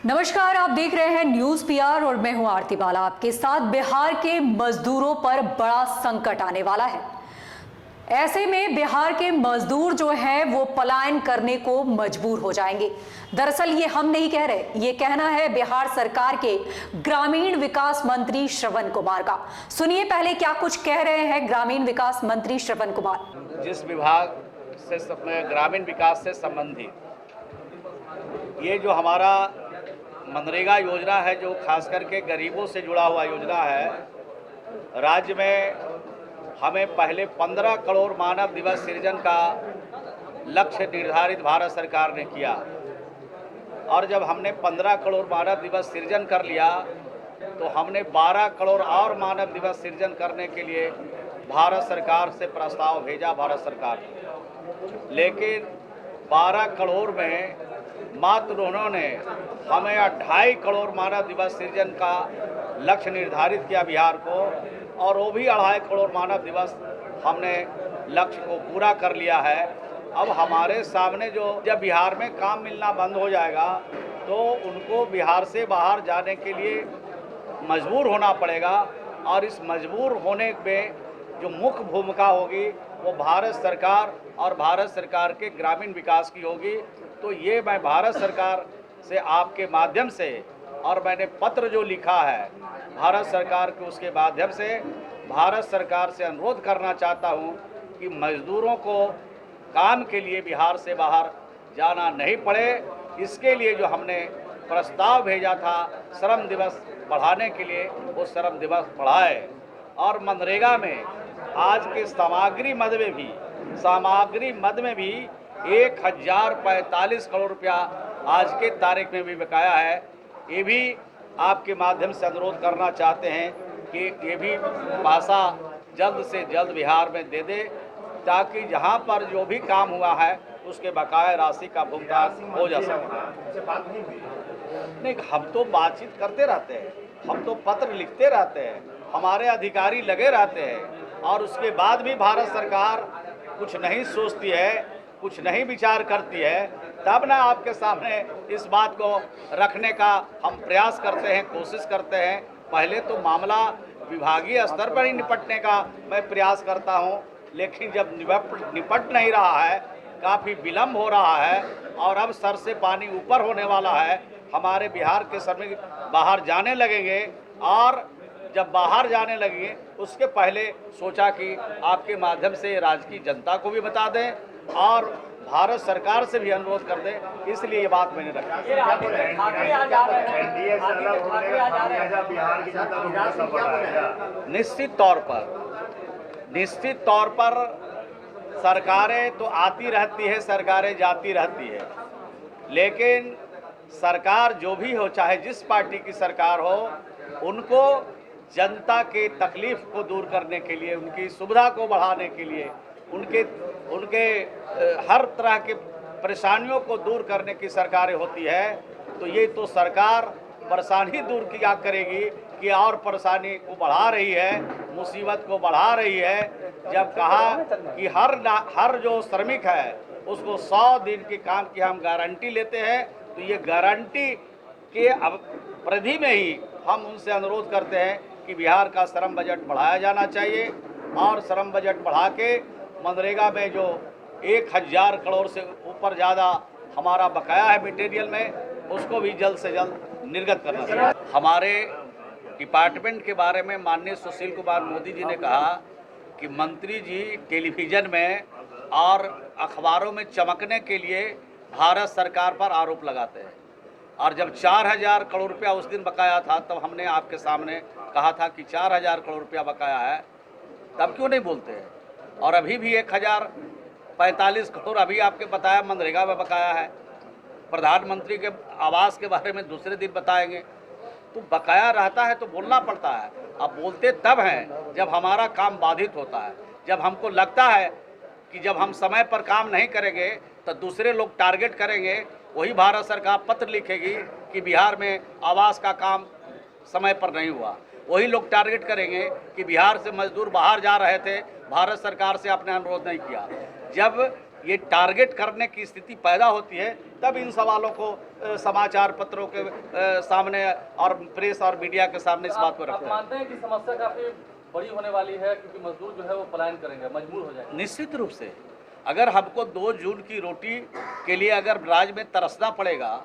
नमस्कार, आप देख रहे हैं न्यूज पीआर और मैं हूं आरती बाला आपके साथ। बिहार के मजदूरों पर बड़ा संकट आने वाला है। ऐसे में बिहार के मजदूर जो हैं वो पलायन करने को मजबूर हो जाएंगे। दरअसल ये हम नहीं कह रहे, ये कहना है बिहार सरकार के ग्रामीण विकास मंत्री श्रवण कुमार का। सुनिए पहले क्या कुछ कह रहे हैं ग्रामीण विकास मंत्री श्रवण कुमार। जिस विभाग से ग्रामीण विकास से संबंधित ये जो हमारा मनरेगा योजना है, जो खास करके गरीबों से जुड़ा हुआ योजना है, राज्य में हमें पहले 15 करोड़ मानव दिवस सृजन का लक्ष्य निर्धारित भारत सरकार ने किया। और जब हमने 15 करोड़ मानव दिवस सृजन कर लिया तो हमने 12 करोड़ और मानव दिवस सृजन करने के लिए भारत सरकार से प्रस्ताव भेजा भारत सरकार ने। लेकिन 12 करोड़ में मात्र उन्होंने हमें 2.5 करोड़ मानव दिवस सृजन का लक्ष्य निर्धारित किया बिहार को, और वो भी 2.5 करोड़ मानव दिवस हमने लक्ष्य को पूरा कर लिया है। अब हमारे सामने जब बिहार में काम मिलना बंद हो जाएगा तो उनको बिहार से बाहर जाने के लिए मजबूर होना पड़ेगा, और इस मजबूर होने में जो मुख्य भूमिका होगी वो भारत सरकार और भारत सरकार के ग्रामीण विकास की होगी। तो ये मैं भारत सरकार से आपके माध्यम से, और मैंने पत्र जो लिखा है भारत सरकार के, उसके माध्यम से भारत सरकार से अनुरोध करना चाहता हूँ कि मजदूरों को काम के लिए बिहार से बाहर जाना नहीं पड़े। इसके लिए जो हमने प्रस्ताव भेजा था श्रम दिवस बढ़ाने के लिए, वो श्रम दिवस बढ़ाए। और मनरेगा में आज के सामग्री मद में भी 1045 करोड़ रुपया आज के तारीख में भी बकाया है। ये भी आपके माध्यम से अनुरोध करना चाहते हैं कि ये भी भाषा जल्द से जल्द बिहार में दे दे, ताकि जहां पर जो भी काम हुआ है उसके बकाया राशि का भुगतान हो जा सके। नहीं, हम तो बातचीत करते रहते हैं, हम तो पत्र लिखते रहते हैं, हमारे अधिकारी लगे रहते हैं, और उसके बाद भी भारत सरकार कुछ नहीं सोचती है, कुछ नहीं विचार करती है, तब ना आपके सामने इस बात को रखने का हम प्रयास करते हैं, कोशिश करते हैं। पहले तो मामला विभागीय स्तर पर ही निपटने का मैं प्रयास करता हूं, लेकिन जब निपट नहीं रहा है, काफ़ी विलम्ब हो रहा है, और अब सर से पानी ऊपर होने वाला है। हमारे बिहार के श्रमिक बाहर जाने लगेंगे, और जब बाहर जाने लगेंगे उसके पहले सोचा कि आपके माध्यम से राज्य की जनता को भी बता दें और भारत सरकार से भी अनुरोध कर दें, इसलिए ये बात मैंने रखी। निश्चित तौर पर सरकारें तो आती रहती है, सरकारें जाती रहती है, लेकिन सरकार जो भी हो, चाहे जिस पार्टी की सरकार हो, उनको जनता के तकलीफ को दूर करने के लिए, उनकी सुविधा को बढ़ाने के लिए, उनके हर तरह के परेशानियों को दूर करने की सरकारें होती है। तो ये तो सरकार परेशानी दूर किया करेगी कि और परेशानी को बढ़ा रही है, मुसीबत को बढ़ा रही है। जब कहा कि हर जो श्रमिक है उसको 100 दिन के काम की हम गारंटी लेते हैं, तो ये गारंटी के परिधि में ही हम उनसे अनुरोध करते हैं कि बिहार का श्रम बजट बढ़ाया जाना चाहिए, और श्रम बजट बढ़ा के मनरेगा में जो 1000 करोड़ से ऊपर ज़्यादा हमारा बकाया है मटेरियल में, उसको भी जल्द से जल्द निर्गत करना चाहिए। हमारे डिपार्टमेंट के बारे में माननीय सुशील कुमार मोदी जी ने कहा कि मंत्री जी टेलीविज़न में और अखबारों में चमकने के लिए भारत सरकार पर आरोप लगाते हैं, और जब 4000 करोड़ रुपया उस दिन बकाया था तब हमने आपके सामने कहा था कि 4000 करोड़ रुपया बकाया है, तब क्यों नहीं बोलते हैं? और अभी भी 1045 करोड़ अभी आपके बताया मनरेगा में बकाया है। प्रधानमंत्री के आवास के बारे में दूसरे दिन बताएंगे। तो बकाया रहता है तो बोलना पड़ता है। अब बोलते तब हैं जब हमारा काम बाधित होता है, जब हमको लगता है कि जब हम समय पर काम नहीं करेंगे तो दूसरे लोग टारगेट करेंगे, वही भारत सरकार पत्र लिखेगी कि बिहार में आवास का काम समय पर नहीं हुआ। वही लोग टारगेट करेंगे कि बिहार से मजदूर बाहर जा रहे थे, भारत सरकार से आपने अनुरोध नहीं किया। जब ये टारगेट करने की स्थिति पैदा होती है, तब इन सवालों को समाचार पत्रों के सामने और प्रेस और मीडिया के सामने इस बात को रखते हैं। मानते हैं कि समस्या काफी बड़ी होने वाली है, क्योंकि मजदूर जो है वो पलायन करेंगे, मजबूर हो जाएंगे? निश्चित रूप से अगर हमको 2 जून की रोटी के लिए अगर राज्य में तरसना पड़ेगा,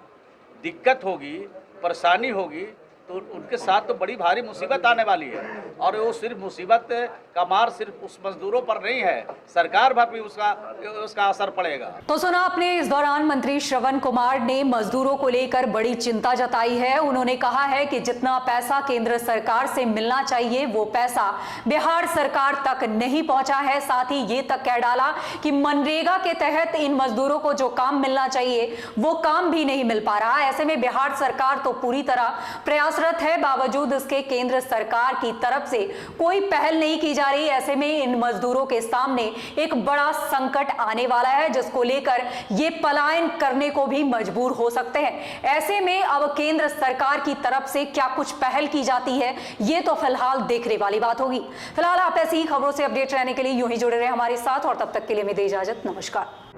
दिक्कत होगी, परेशानी होगी, तो उनके साथ तो बड़ी भारी मुसीबत आने वाली है। और वो सिर्फ मुसीबत का मार सिर्फ उस मजदूरों पर नहीं है, सरकार पर भी उसका असर पड़ेगा। तो सुना आपने, इस दौरान मंत्री श्रवण कुमार ने मजदूरों को लेकर बड़ी चिंता जताई है। उन्होंने कहा है कि जितना पैसा केंद्र सरकार से मिलना चाहिए वो पैसा बिहार सरकार तक नहीं पहुंचा है। साथ ही ये तक कह डाला कि मनरेगा के तहत इन मजदूरों को जो काम मिलना चाहिए वो काम भी नहीं मिल पा रहा। ऐसे में बिहार सरकार तो पूरी तरह प्रयासरत है, बावजूद इसके केंद्र सरकार की तरफ से कोई पहल नहीं की जा रही। ऐसे में इन मजदूरों के सामने एक बड़ा संकट आने वाला है, जिसको लेकर ये पलायन करने को भी मजबूर हो सकते हैं। ऐसे में अब केंद्र सरकार की तरफ से क्या कुछ पहल की जाती है, ये तो फिलहाल देखने वाली बात होगी। फिलहाल आप ऐसी ही खबरों से अपडेट रहने के लिए यूं ही जुड़े रहे हमारे साथ, और तब तक के लिए मैं दे इजाजत। नमस्कार।